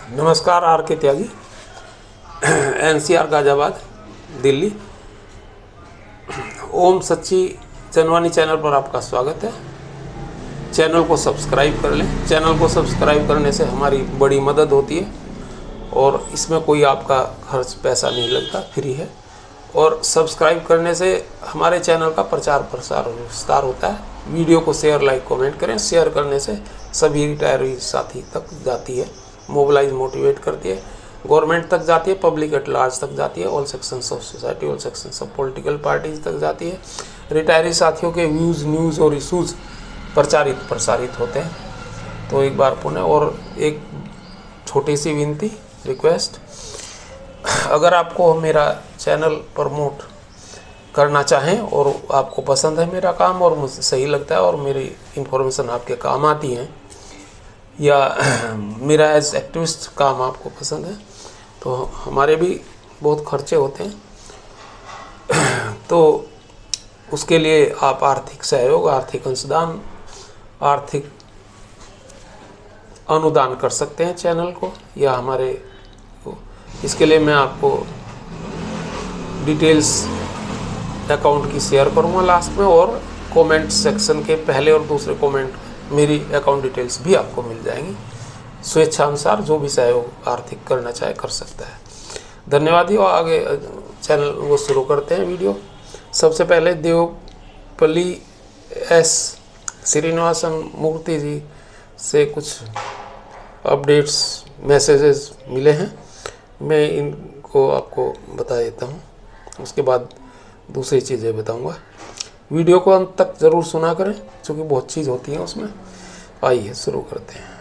नमस्कार, आर के त्यागी, एनसीआर गाजियाबाद, दिल्ली। ओम सच्ची जनवानी चैनल पर आपका स्वागत है। चैनल को सब्सक्राइब कर लें। चैनल को सब्सक्राइब करने से हमारी बड़ी मदद होती है और इसमें कोई आपका खर्च पैसा नहीं लगता, फ्री है। और सब्सक्राइब करने से हमारे चैनल का प्रचार प्रसार विस्तार होता है। वीडियो को शेयर, लाइक, कमेंट करें। शेयर करने से सभी रिटायरी साथी तक जाती है, मोबिलाइज, मोटिवेट करती है, गवर्नमेंट तक जाती है, पब्लिक एट लार्ज तक जाती है, all sections of society, all sections of political parties तक जाती है। रिटायरी साथियों के व्यूज़, न्यूज़ और इशूज़ प्रचारित प्रसारित होते हैं। तो एक बार पुनः और एक छोटी सी विनती, रिक्वेस्ट, अगर आपको मेरा चैनल प्रमोट करना चाहें और आपको पसंद है मेरा काम और मुझे सही लगता है और मेरी इन्फॉर्मेशन आपके काम आती है, या मेरा एज एक्टिविस्ट काम आपको पसंद है, तो हमारे भी बहुत खर्चे होते हैं। तो उसके लिए आप आर्थिक सहयोग, आर्थिक अंशदान, आर्थिक अनुदान कर सकते हैं चैनल को या हमारे को। इसके लिए मैं आपको डिटेल्स अकाउंट की शेयर करूँगा लास्ट में, और कमेंट सेक्शन के पहले और दूसरे कमेंट मेरी अकाउंट डिटेल्स भी आपको मिल जाएंगी। स्वेच्छानुसार जो भी सहयोग आर्थिक करना चाहे कर सकता है। धन्यवाद। और आगे चैनल वो शुरू करते हैं वीडियो। सबसे पहले देवपल्ली एस श्रीनिवासन मूर्ति जी से कुछ अपडेट्स, मैसेजेस मिले हैं, मैं इनको आपको बता देता हूँ, उसके बाद दूसरी चीज़ें बताऊँगा। वीडियो को अंत तक ज़रूर सुना करें क्योंकि बहुत चीज़ होती है उसमें। आइए शुरू करते हैं।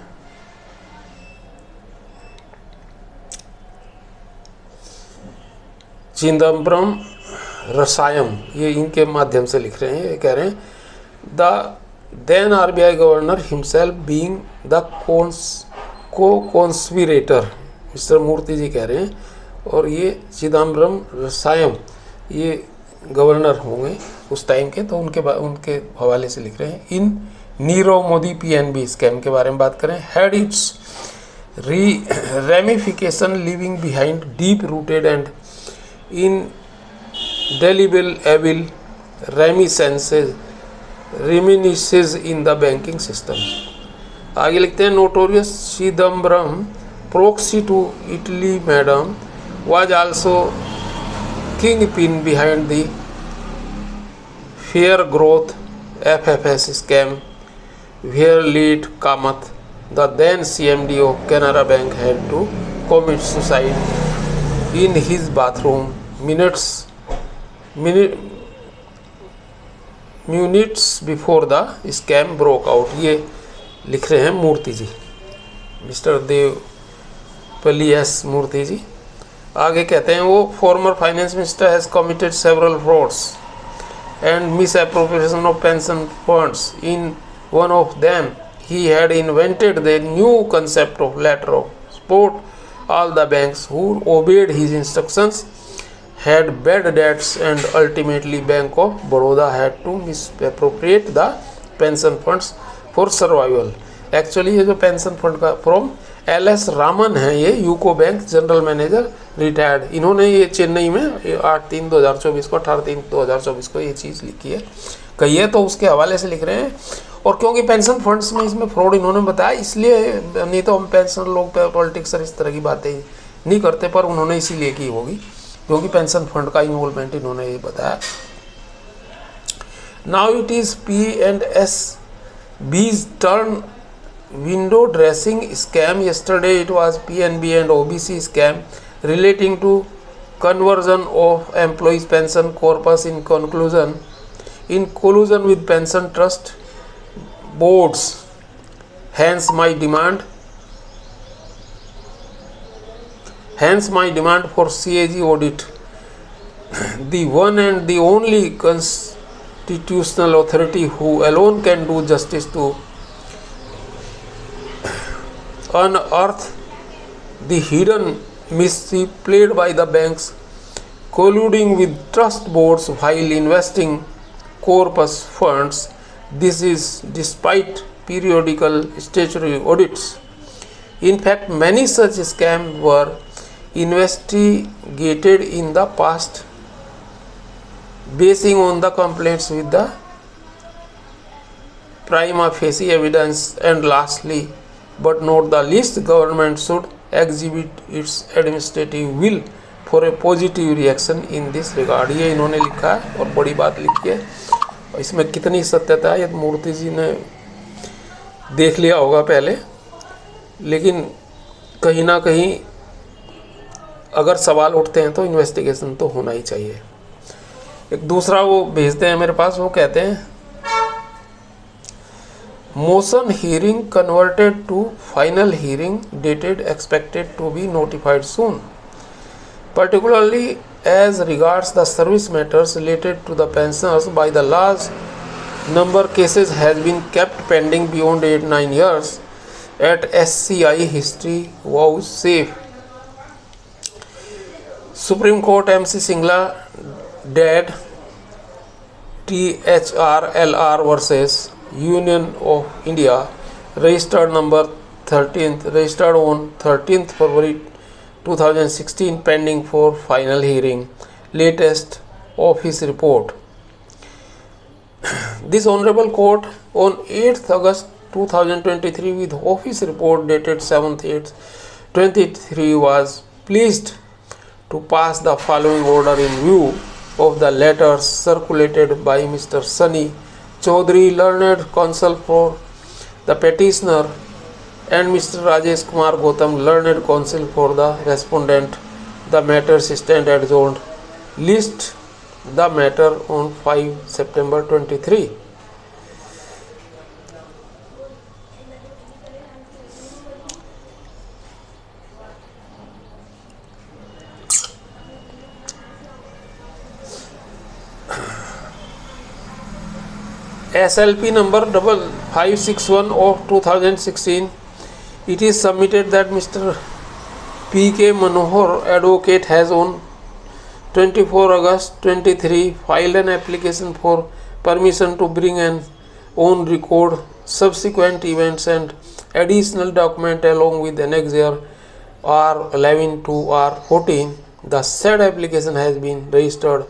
चिदम्बरम रसायन, ये इनके माध्यम से लिख रहे हैं। ये कह रहे हैं, the then RBI governor himself being the co-conspirator, mister Murthy ji कह रहे हैं। और ये चिदम्बरम रसायन ये गवर्नर होंगे उस टाइम के, तो उनके हवाले से लिख रहे हैं। इन नीरव मोदी पीएनबी स्कैम के बारे में बात करें। Had it's ramification living behind deep rooted and indelible reminiscences in the banking system। आगे लिखते हैं, notorious Chidambaram proxy to Italy madam was also kingpin behind the fair growth FFS scam where lead Kamath, the then CMD of Canara Bank, had to commit suicide in his bathroom minutes before the scam broke out। ये लिख रहे हैं मूर्ति जी, mister Devapalli S मूर्ति जी। आगे कहते हैं, वो former finance minister has committed several frauds and misappropriation of pension funds. In one of them, he had invented the new concept of letter of support. All the banks who obeyed his instructions had bad debts, and ultimately Bank of Baroda had to misappropriate the pension funds for survival। Actually ये जो pension fund का from LS Raman है, ये UCO bank general manager retired, इन्होंने ये चेन्नई में 8/3/2024 को 18/3/2024 को ये चीज़ लिखी है, कही है, तो उसके हवाले से लिख रहे हैं। और क्योंकि पेंशन फंड्स में इसमें फ्रॉड इन्होंने बताया, इसलिए, नहीं तो हम पेंशन लोग पॉलिटिक्स इस तरह की बातें नहीं करते, पर उन्होंने इसीलिए की होगी क्योंकि पेंशन फंड का इन्वॉल्वमेंट इन्होंने ये बताया। Now it is P&SB's turn window dressing scam। Yesterday it was PNB and OBC scam relating to conversion of employees pension corpus in collusion with pension trust boards। Hence my demand for CAG audit, the one and the only constitutional authority who alone can do justice to unearth the hidden mischief played by the banks colluding with trust boards while investing corpus funds। This is despite periodical statutory audits In fact, many such scams were investigated in the past, basing on the complaints with the prima facie evidence. And lastly, but not the least, government should exhibit its administrative will for a positive reaction in this regard. ये इन्होंने लिखा है और बड़ी बात लिखी है। इसमें कितनी सत्यता है ये मूर्ति जी ने देख लिया होगा पहले, लेकिन कहीं ना कहीं अगर सवाल उठते हैं तो इन्वेस्टिगेशन तो होना ही चाहिए। एक दूसरा वो भेजते हैं मेरे पास, वो कहते हैं motion hearing converted to final hearing dated expected to be notified soon, particularly as regards the service matters related to the pensioners. By the large number cases has been kept pending beyond 8-9 years at SCI. History was safe. Supreme Court MC Singla Dad THRLR versus Union of India, registered number 13th, registered on 13th February 2016, pending for final hearing. Latest office report. This honorable court on 8th August 2023 with office report dated 7/8/23 was pleased to pass the following order in view of the letters circulated by Mr. Sunny Chaudhary, learned counsel for the petitioner, and Mr. Rajesh Kumar Gautam, learned counsel for the respondent. The matters stand adjourned. List the matter on 5 September 23. SLP number 5561 of 2016. It is submitted that Mr. P.K. Manohar, advocate, has on 24 August 23 filed an application for permission to bring an on record subsequent events and additional document along with annexure R11 to R14. The said application has been registered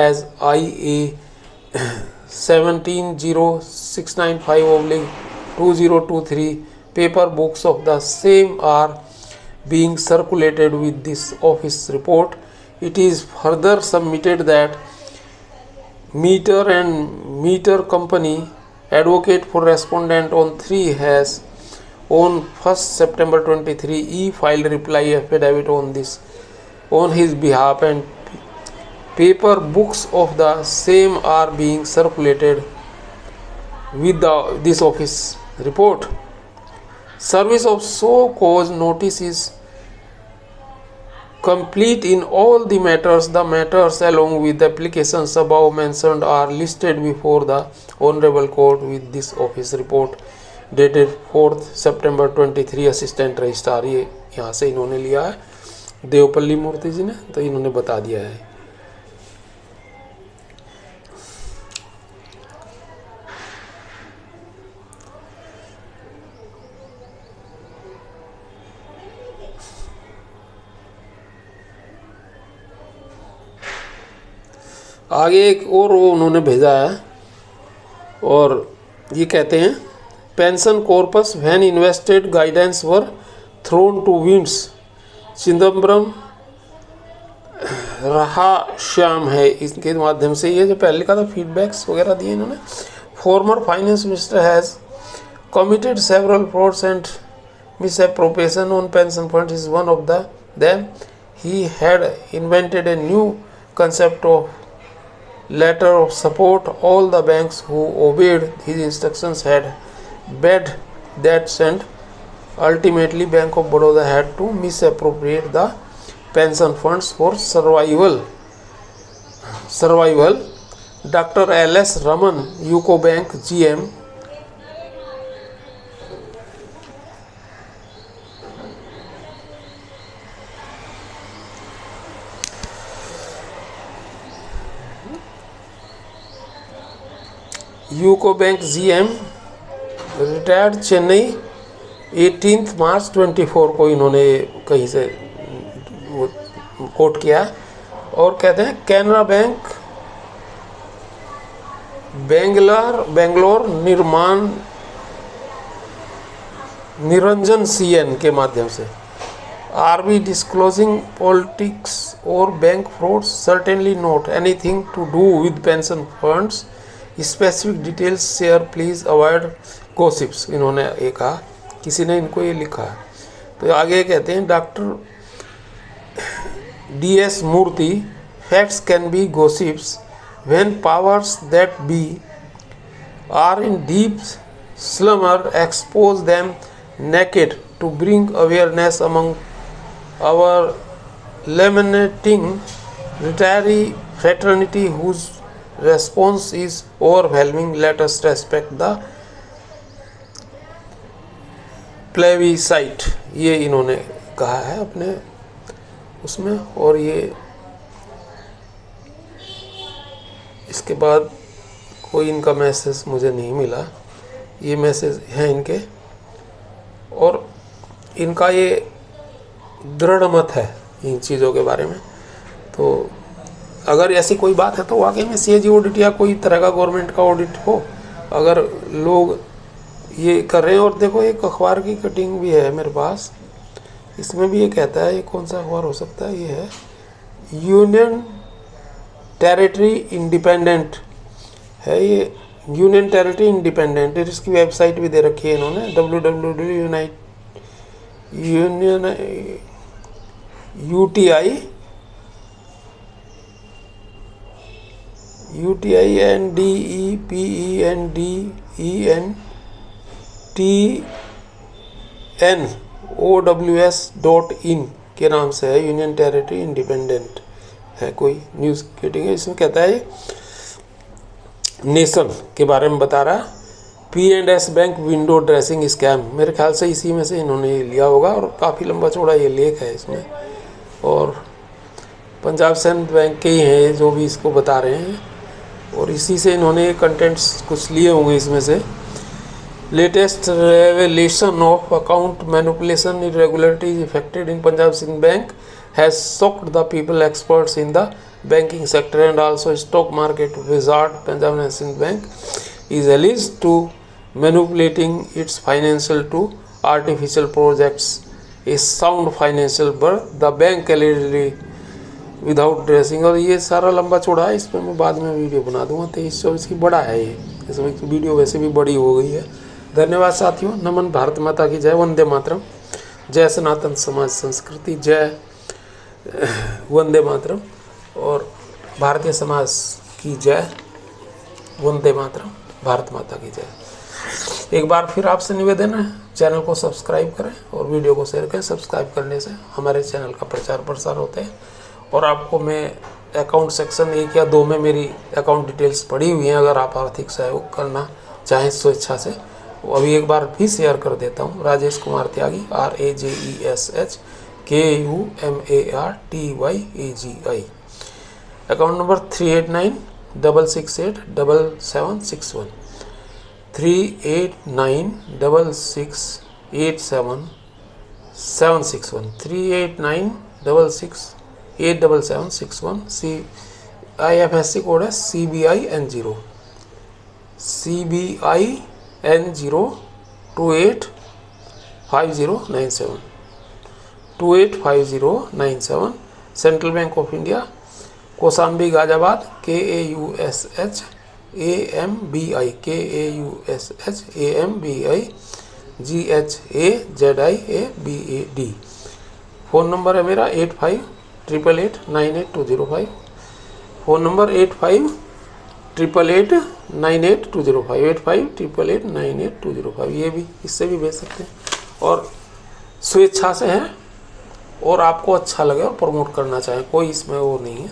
as IA 170695/2023. Paper books of the same are being circulated with this office report. It is further submitted that Meter and Meter Company, advocate for respondent on 3, has on 1st September 23 e-filed reply affidavit on this on his behalf, and paper books of the same are being circulated with this office report. Service of so cause notice is complete in all the matters. The matters along with the applications above mentioned are listed before the honorable court with this office report dated 4th September 23. Assistant registrar, ये यहाँ से इन्होंने लिया है देवपल्ली मूर्ति जी ने, तो इन्होंने बता दिया है। आगे एक और वो उन्होंने भेजा है और ये कहते हैं pension corpus when invested guidance were thrown to winds. Chidambaram रहा श्याम है, इसके माध्यम से ये जो पहले लिखा था फीडबैक्स वगैरह दिए इन्होंने। Former finance minister has committed several frauds and misappropriation on pension funds is one of them. He had invented a new concept of letter of support. All the banks who obeyed his instructions had bad debts, and ultimately Bank of Baroda had to misappropriate the pension funds for survival. Dr. L.S. Raman, UCO Bank GM, UCO Bank GM, retired Chennai, 18 मार्च 24 को इन्होंने कहीं से वो coat किया है और कहते हैं कैनरा बैंक बेंगलोर निरंजन सीएन के माध्यम से आर बी डिस्क्लोजिंग पॉलिटिक्स और bank fraud certainly not anything to do with pension funds specific details share please avoid gossips. इन्होंने ये कहा, किसी ने इनको ये लिखा है। तो आगे कहते हैं doctor DS Murthy, facts can be gossips when powers that be are in deep slumber expose them naked to bring awareness among our lamenting retiree fraternity whose response is overwhelming. Let us respect the plebiscite। ये इन्होंने कहा है अपने उसमें। और ये इसके बाद कोई इनका मैसेज मुझे नहीं मिला, ये मैसेज हैं इनके। और इनका ये दृढ़ मत है इन चीज़ों के बारे में। तो अगर ऐसी कोई बात है तो वाकई में CAG ऑडिट या कोई तरह का गवर्नमेंट का ऑडिट हो, अगर लोग ये कर रहे हैं। और देखो एक अखबार की कटिंग भी है मेरे पास, इसमें भी ये कहता है, ये कौन सा अखबार हो सकता है, ये है यूनियन टेरिटरी इंडिपेंडेंट है। ये यूनियन टेरिटरी इंडिपेंडेंट, इसकी वेबसाइट भी दे रखी है इन्होंने UTIUNDEPENDENTOWS.in के नाम से है, यूनियन टेरिटरी इंडिपेंडेंट है, कोई न्यूज़ कटिंग है। इसमें कहता है नेशन के बारे में बता रहा है, P&S bank window dressing scam. मेरे ख्याल से इसी में से इन्होंने लिया होगा और काफ़ी लंबा चौड़ा ये लेख है इसमें। और पंजाब सैनिक बैंक के ही हैं जो भी इसको बता रहे हैं, और इसी से इन्होंने कंटेंट्स कुछ लिए होंगे इसमें से। Latest revelation of account manipulation irregularities effected in Punjab Sind bank has shocked the people experts in the banking sector and also stock market wizard. Punjab National Bank is alleged to manipulating its financial to artificial projects a sound financial birth. The bank allegedly without dressing। और ये सारा लंबा चौड़ा है, इस पर मैं बाद में वीडियो बना दूंगा। 23-24 की बड़ा है ये, इसमें वीडियो वैसे भी बड़ी हो गई है। धन्यवाद साथियों। नमन। भारत माता की जय। वंदे मातरम। जय सनातन समाज संस्कृति। जय वंदे मातरम। और भारतीय समाज की जय। वंदे मातरम। भारत माता की जय। एक बार फिर आपसे निवेदन है, चैनल को सब्सक्राइब करें और वीडियो को शेयर करें। सब्सक्राइब करने से हमारे चैनल का प्रचार प्रसार होता है। और आपको मैं अकाउंट सेक्शन 1 या 2 में मेरी अकाउंट डिटेल्स पड़ी हुई हैं, अगर आप आर्थिक सहयोग करना चाहें स्वेच्छा से, वो अभी एक बार भी शेयर कर देता हूँ। राजेश कुमार त्यागी, RAJESHKUMARTYAGI। Account number 3896687761 3896687761 3896687761। IFSC code है CBIN0 285097 central bank of India, Kosambi Ghaziabad, KAUSHAMBI GHAZIABAD। Phone number है मेरा 8588898205। Phone number 8588898205 8588898205। ये भी, इससे भी भेज सकते हैं और स्वेच्छा से है, और आपको अच्छा लगे और प्रमोट करना चाहें, कोई इसमें वो नहीं है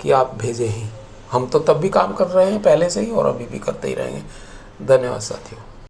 कि आप भेजें ही। हम तो तब भी काम कर रहे हैं पहले से ही, और अभी भी करते ही रहेंगे। धन्यवाद साथियों।